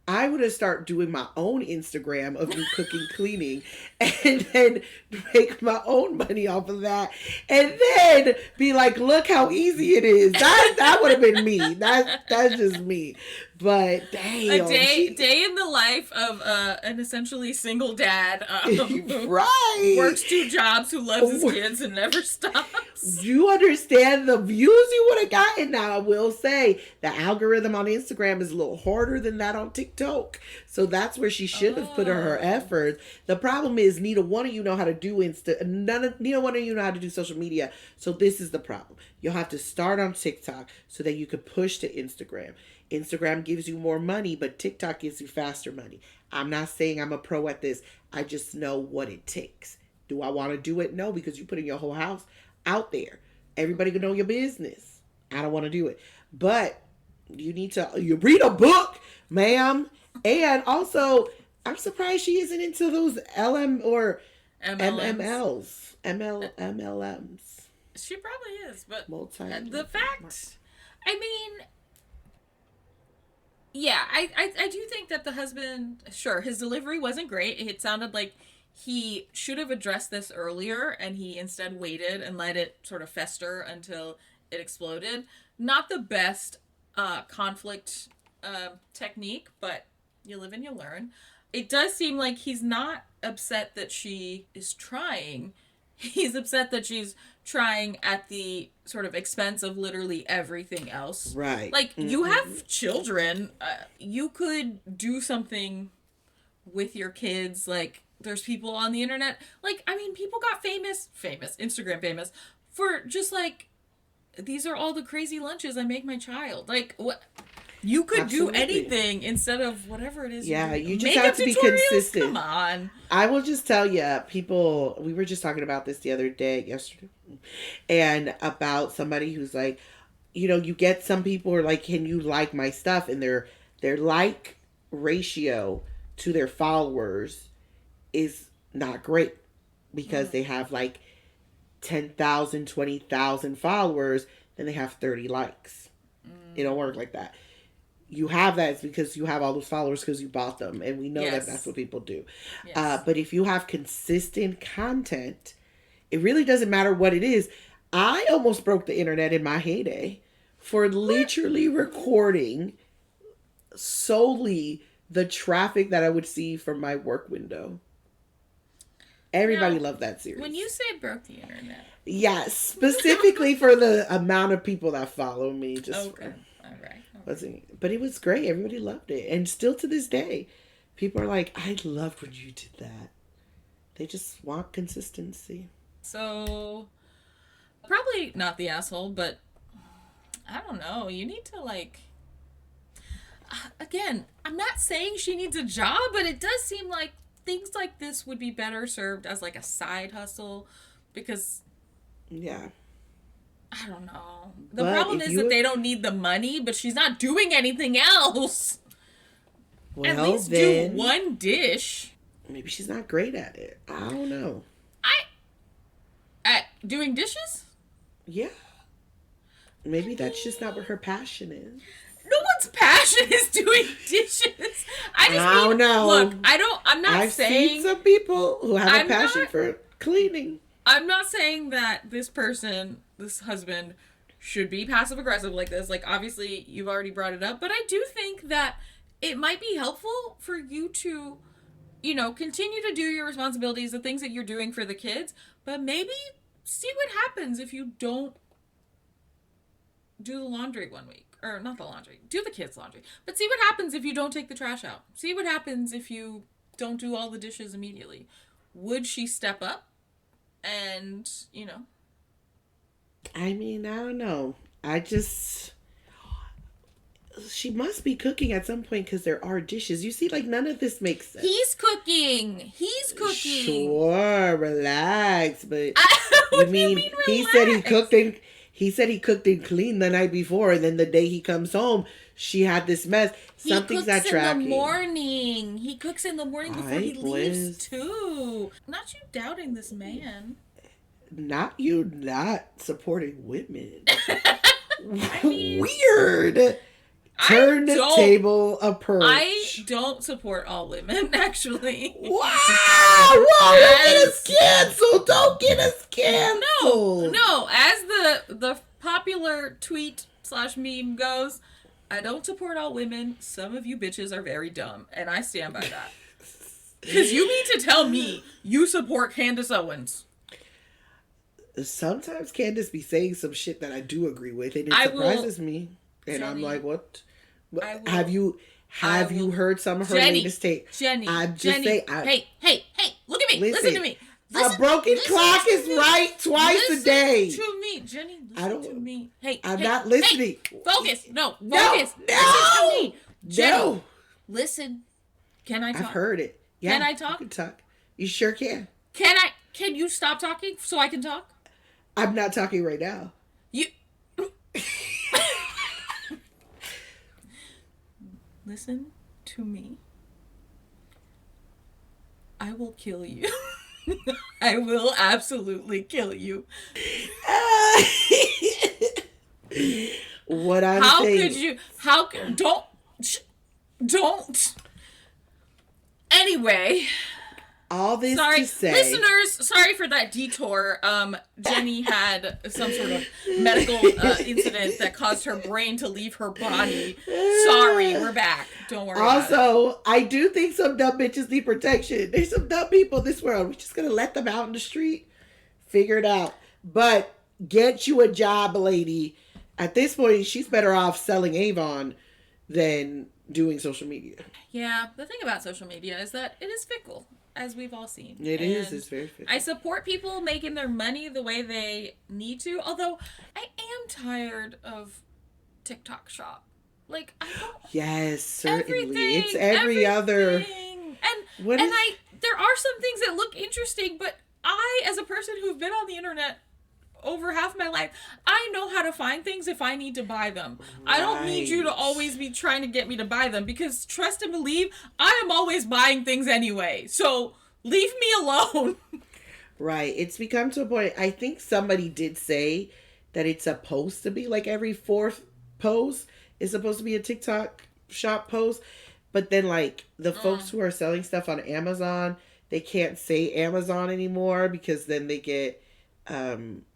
B: I would have started doing my own Instagram of me cooking, cleaning, and then make my own money off of that. And then be like, look how easy it is. That would have been me. That's just me. But damn.
C: A day in the life of an essentially single dad
B: right.
C: works 2 jobs, who loves his kids and never stops.
B: You understand the views you would have gotten. Now, I will say the algorithm on Instagram is a little harder than that on TikTok. So that's where she should have put her efforts. The problem is neither one of you know how to do neither one of you know how to do social media. So this is the problem. You'll have to start on TikTok so that you can push to Instagram. Instagram gives you more money, but TikTok gives you faster money. I'm not saying I'm a pro at this. I just know what it takes. Do I want to do it? No, because you're putting your whole house out there. Everybody can know your business. I don't want to do it. But you read a book, ma'am. And also, I'm surprised she isn't into those LM or MLMs. MLMs.
C: She probably is, but
B: the
C: fact, I mean, yeah, I do think that the husband, sure, his delivery wasn't great. It sounded like he should have addressed this earlier, and he instead waited and let it sort of fester until it exploded. Not the best conflict technique, but You live and you learn. It does seem like he's not upset that she is trying. He's upset that she's trying at the sort of expense of literally everything else.
B: Right.
C: Like, you have children. You could do something with your kids. Like, there's people on the internet. Like, I mean, people got famous, Instagram famous, for just like, these are all the crazy lunches I make my child. Like, what? You could do anything instead of whatever it is.
B: Yeah, you just
C: Makeup
B: have to be
C: tutorials?
B: consistent.
C: Come on.
B: I will just tell you, people, we were just talking about this the other day, yesterday, and about somebody who's like, you know, you get some people are like, can you like my stuff? And their like ratio to their followers is not great because they have like 10,000, 20,000 followers, then they have 30 likes. It don't work like that. You have that it's because you have all those followers because you bought them. And we know that that's what people do. Yes. But if you have consistent content, it really doesn't matter what it is. I almost broke the internet in my heyday for literally recording solely the traffic that I would see from my work window. Everybody loved that series.
C: When you say broke the internet.
B: Yes, specifically for the amount of people that follow me. Just
C: okay. All right.
B: But it was great. Everybody loved it. And still to this day, people are like, I loved when you did that. They just want consistency.
C: So, probably not the asshole, but I don't know. You need to like... Again, I'm not saying she needs a job, but it does seem like things like this would be better served as like a side hustle because...
B: Yeah.
C: I don't know. The problem is that they don't need the money, but she's not doing anything else. Well, at least do one dish.
B: Maybe she's not great at it. I don't know.
C: At doing dishes?
B: Yeah. Maybe that's just not what her passion is.
C: No one's passion is doing dishes. I don't know. Look, I'm not saying...
B: I've seen some people who have a passion for cleaning.
C: I'm not saying that this husband, should be passive aggressive like this. Like, obviously, you've already brought it up. But I do think that it might be helpful for you to, you know, continue to do your responsibilities, the things that you're doing for the kids. But maybe see what happens if you don't do the laundry one week. Or not the laundry. Do the kids' laundry. But see what happens if you don't take the trash out. See what happens if you don't do all the dishes immediately. Would she step up? And, you know.
B: I mean, I don't know. She must be cooking at some point because there are dishes. You see, like, none of this makes sense.
C: He's cooking.
B: Sure, relax. But
C: what do you mean relax?
B: He said he cooked and cleaned the night before, and then the day he comes home, she had this mess. Something's not tracking.
C: He cooks in the morning before he leaves, too. Not you doubting this man.
B: Not you not supporting women. Weird. Turn the table approach.
C: I don't support all women, actually.
B: Wow! Don't get us canceled! Don't get us canceled!
C: No. As the popular tweet/meme goes, I don't support all women. Some of you bitches are very dumb, and I stand by that. Because you mean to tell me you support Candace Owens?
B: Sometimes Candace be saying some shit that I do agree with, and it surprises me. And Jenny, I'm like, what? Have you heard some of her latest take?
C: Jenny,
B: I'm just saying.
C: Hey, look at me. Listen to me.
B: A broken clock is right twice a day.
C: Listen to me, Jenny. Listen to me.
B: I'm not listening.
C: Focus. No. Focus.
B: No.
C: Listen to me. Jenny,
B: no.
C: Listen. Can I talk?
B: I've heard it. Yeah,
C: can I talk?
B: You can talk. You sure can.
C: Can you stop talking so I can talk?
B: I'm not talking right now.
C: You... Listen to me. I will kill you. I will absolutely kill you.
B: What I'm saying...
C: Don't. Anyway.
B: All this
C: Sorry,
B: to say,
C: listeners. Sorry for that detour. Jenny had some sort of medical incident that caused her brain to leave her body. Sorry, we're back. Don't worry.
B: Also, I do think some dumb bitches need protection. There's some dumb people in this world. We're just gonna let them out in the street, figure it out. But get you a job, lady. At this point, she's better off selling Avon than doing social media.
C: Yeah, the thing about social media is that it is fickle, as we've all seen.
B: It's very fickle.
C: I support people making their money the way they need to, although I am tired of TikTok shop. Like, I don't...
B: Yes, certainly.
C: Everything,
B: It's every other...
C: And there are some things that look interesting, but I, as a person who's been on the internet over half my life, I know how to find things if I need to buy them. Right. I don't need you to always be trying to get me to buy them, because trust and believe, I am always buying things anyway. So leave me alone.
B: Right. It's become to a point, I think somebody did say that it's supposed to be like every fourth post is supposed to be a TikTok shop post. But then like the folks who are selling stuff on Amazon, they can't say Amazon anymore because then they get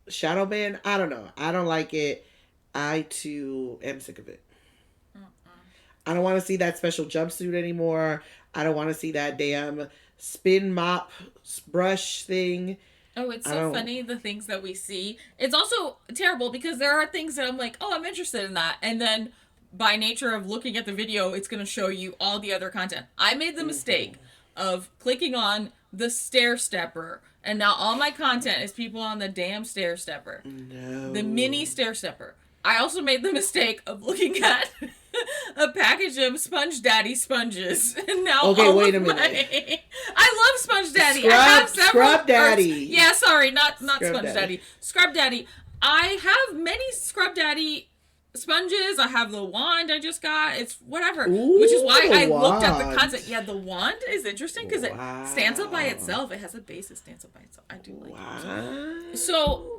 B: shadow ban. I don't know. I don't like it. I too am sick of it. I don't want to see that special jumpsuit anymore. I don't want to see that damn spin mop brush thing.
C: Oh, it's so funny, the things that we see. It's also terrible because there are things that I'm like, oh, I'm interested in that. And then by nature of looking at the video, it's going to show you all the other content. I made the mistake of clicking on the stair stepper, and now all my content is people on the damn stair stepper.
B: No. The
C: mini stair stepper. I also made the mistake of looking at a package of Sponge Daddy sponges, and now
B: wait a minute.
C: I love Sponge Daddy. I have several.
B: Scrub Daddy.
C: Yeah, sorry, not Sponge Daddy. Scrub Daddy. I have many Scrub Daddy sponges. I have the wand I just got. It's whatever.
B: Ooh,
C: which is why I looked at the concept. Yeah, the wand is interesting because it stands up by itself. It has a base that stands up by itself. I do like it. So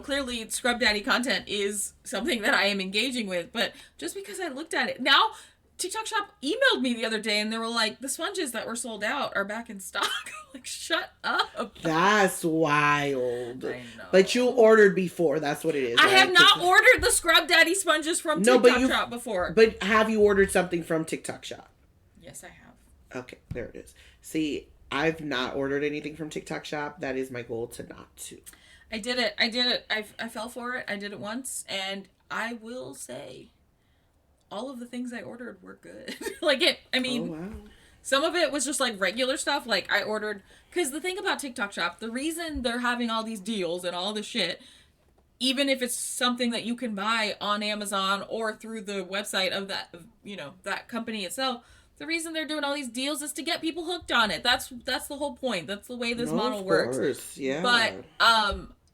C: clearly Scrub Daddy content is something that I am engaging with, but just because I looked at it. Now TikTok shop emailed me the other day and they were like, the sponges that were sold out are back in stock. Like, shut up.
B: That's wild.
C: I know.
B: But you ordered before. That's what it is.
C: I have not ordered the Scrub Daddy sponges from TikTok shop before.
B: But have you ordered something from TikTok shop?
C: Yes, I have.
B: Okay, there it is. See, I've not ordered anything from TikTok shop. That is my goal to not to.
C: I did it. I fell for it. I did it once. And I will say, all of the things I ordered were good. Some of it was just like regular stuff. Like I ordered, because the thing about TikTok shop, the reason they're having all these deals and all this shit, even if it's something that you can buy on Amazon or through the website of that, that company itself, the reason they're doing all these deals is to get people hooked on it. That's the whole point. That's the way this model works. Of course, yeah. But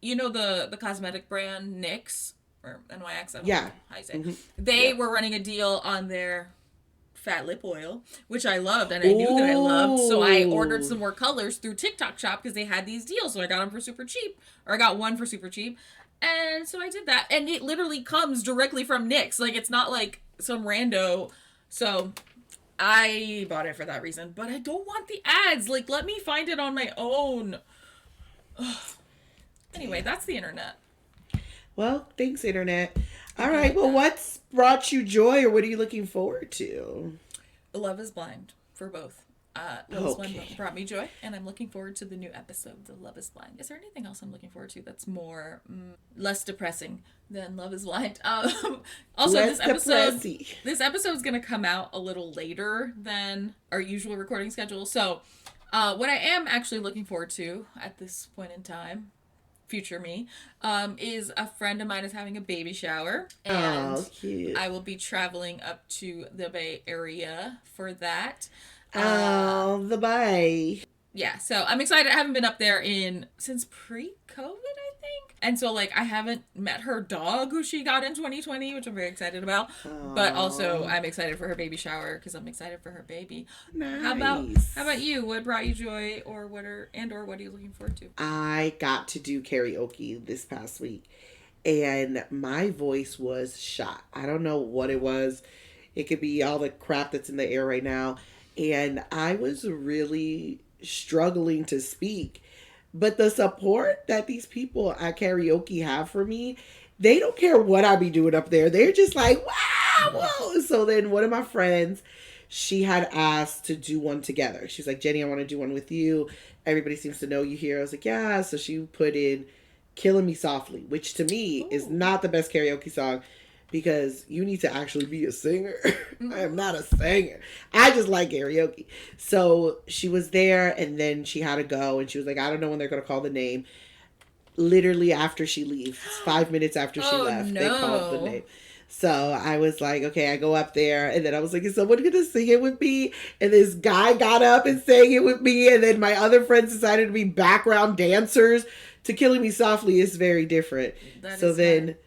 C: the cosmetic brand NYX or NYX, I don't know how you say it. They were running a deal on their fat lip oil, which I loved, and I knew that I loved, so I ordered some more colors through TikTok shop because they had these deals, so I got them for super cheap, or I got one for super cheap, and so I did that, and it literally comes directly from NYX, like it's not like some rando, so I bought it for that reason, but I don't want the ads, like let me find it on my own. Ugh. Anyway, that's the internet.
B: Well, thanks, internet. All right, well, what's brought you joy, or what are you looking forward to?
C: Love is Blind, for both. Love is Blind brought me joy, and I'm looking forward to the new episodes of Love is Blind. Is there anything else I'm looking forward to that's more, less depressing than Love is Blind? Also, this episode is going to come out a little later than our usual recording schedule. So, what I am actually looking forward to at this point in time, future me, is a friend of mine is having a baby shower, and cute. I will be traveling up to the Bay Area for that.
B: The Bay.
C: Yeah, so I'm excited. I haven't been up there since pre-COVID, I think. And so, I haven't met her dog, who she got in 2020, which I'm very excited about. But also, I'm excited for her baby shower, because I'm excited for her baby.
B: Nice.
C: How about you? What brought you joy, or what are you looking forward to?
B: I got to do karaoke this past week, and my voice was shot. I don't know what it was. It could be all the crap that's in the air right now. And I was really struggling to speak. But the support that these people at karaoke have for me, they don't care what I be doing up there. They're just like, wow, whoa. So then one of my friends, she had asked to do one together. She's like, Jenny, I want to do one with you. Everybody seems to know you here. I was like, yeah. So she put in Killing Me Softly, which to me is not the best karaoke song because you need to actually be a singer. I am not a singer. I just like karaoke. So she was there and then she had to go and she was like, I don't know when they're going to call the name. Literally after she leaves, 5 minutes after she left, they called the name. So I was like, okay, I go up there and then I was like, is someone going to sing it with me? And this guy got up and sang it with me. And then my other friends decided to be background dancers to Killing Me Softly is very different. So then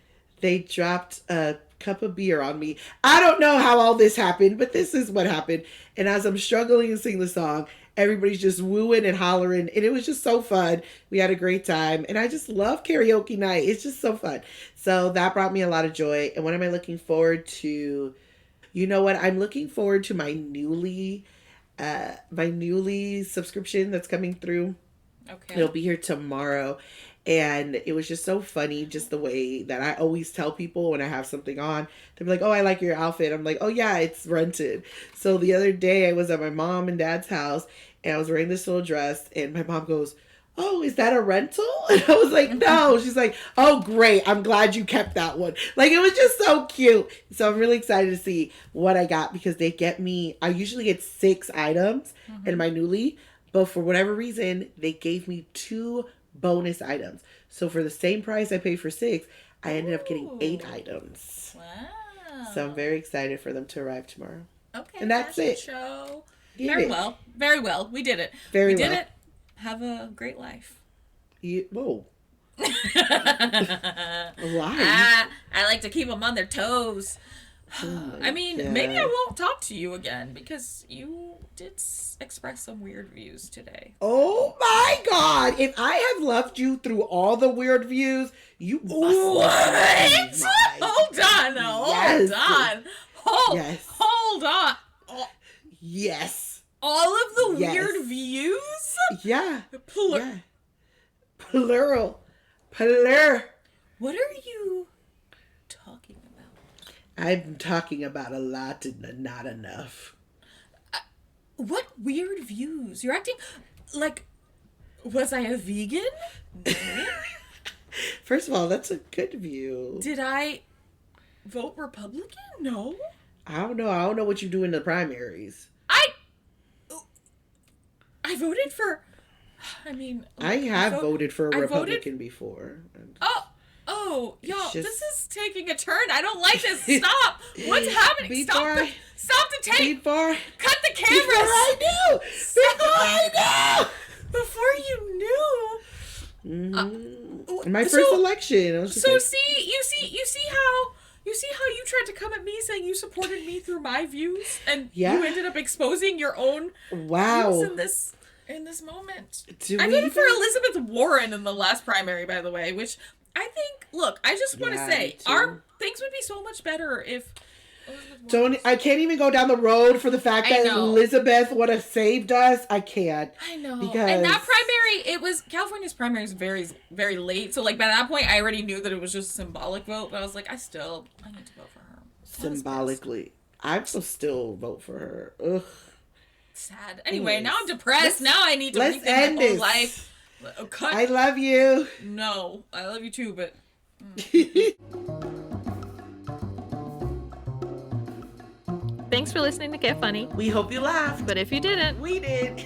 B: they dropped a cup of beer on me. I don't know how all this happened, but this is what happened. And as I'm struggling to sing the song, everybody's just wooing and hollering. And it was just so fun. We had a great time. And I just love karaoke night. It's just so fun. So that brought me a lot of joy. And what am I looking forward to? You know what? I'm looking forward to my newly subscription that's coming through. Okay. It'll be here tomorrow. And it was just so funny, just the way that I always tell people when I have something on. They're like, oh, I like your outfit. I'm like, oh, yeah, it's rented. So the other day I was at my mom and dad's house and I was wearing this little dress and my mom goes, oh, is that a rental? And I was like, no. She's like, oh, great. I'm glad you kept that one. Like, it was just so cute. So I'm really excited to see what I got because they get me, I usually get 6 items in my newly, but for whatever reason, they gave me 2 bonus items. So for the same price I paid for 6, I ended up getting 8 items. Wow. So I'm very excited for them to arrive tomorrow. Okay. And that's it.
C: Show. Very well. Very well. We did it. We did it. Have a great life.
B: Whoa. Why?
C: I like to keep them on their toes. I mean, maybe I won't talk to you again because you did express some weird views today.
B: Oh my God. If I have loved you through all the weird views, you must
C: what? Hold on. Hold on. Hold on.
B: Yes.
C: All of the weird views?
B: Yeah.
C: Plural. What are you talking about?
B: I'm talking about a lot and not enough.
C: What weird views? You're acting like, was I a vegan? No.
B: First of all, that's a good view.
C: Did I vote Republican? No.
B: I don't know. I don't know what you do in the primaries.
C: I voted for, I mean.
B: I have voted for a Republican before.
C: Oh, y'all, this is taking a turn. I don't like this. Stop. What's happening? Stop the tape. Cut the cameras.
B: Before I knew.
C: Before you knew.
B: My first election.
C: You see how you tried to come at me saying you supported me through my views and you ended up exposing your own views in this moment. I voted for Elizabeth Warren in the last primary, by the way, which I think, look, I just want to say our things would be so much better if
B: I can't even go down the road for the fact that Elizabeth would have saved us. I can't.
C: I know. And that primary, California's primary is very, very late. So, like, by that point, I already knew that it was just a symbolic vote. But I was like, I need to vote for her.
B: Symbolically. I will still vote for her. Ugh.
C: Sad. Anyway, now I'm depressed. Now I need to rethink my whole life.
B: I love you.
C: No, I love you too, but... Thanks for listening to Get Funny.
B: We hope you laughed.
C: But if you didn't,
B: we did.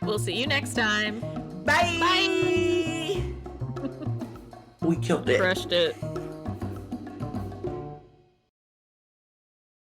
C: We'll see you next time.
B: Bye. Bye. We killed it.
C: Crushed it.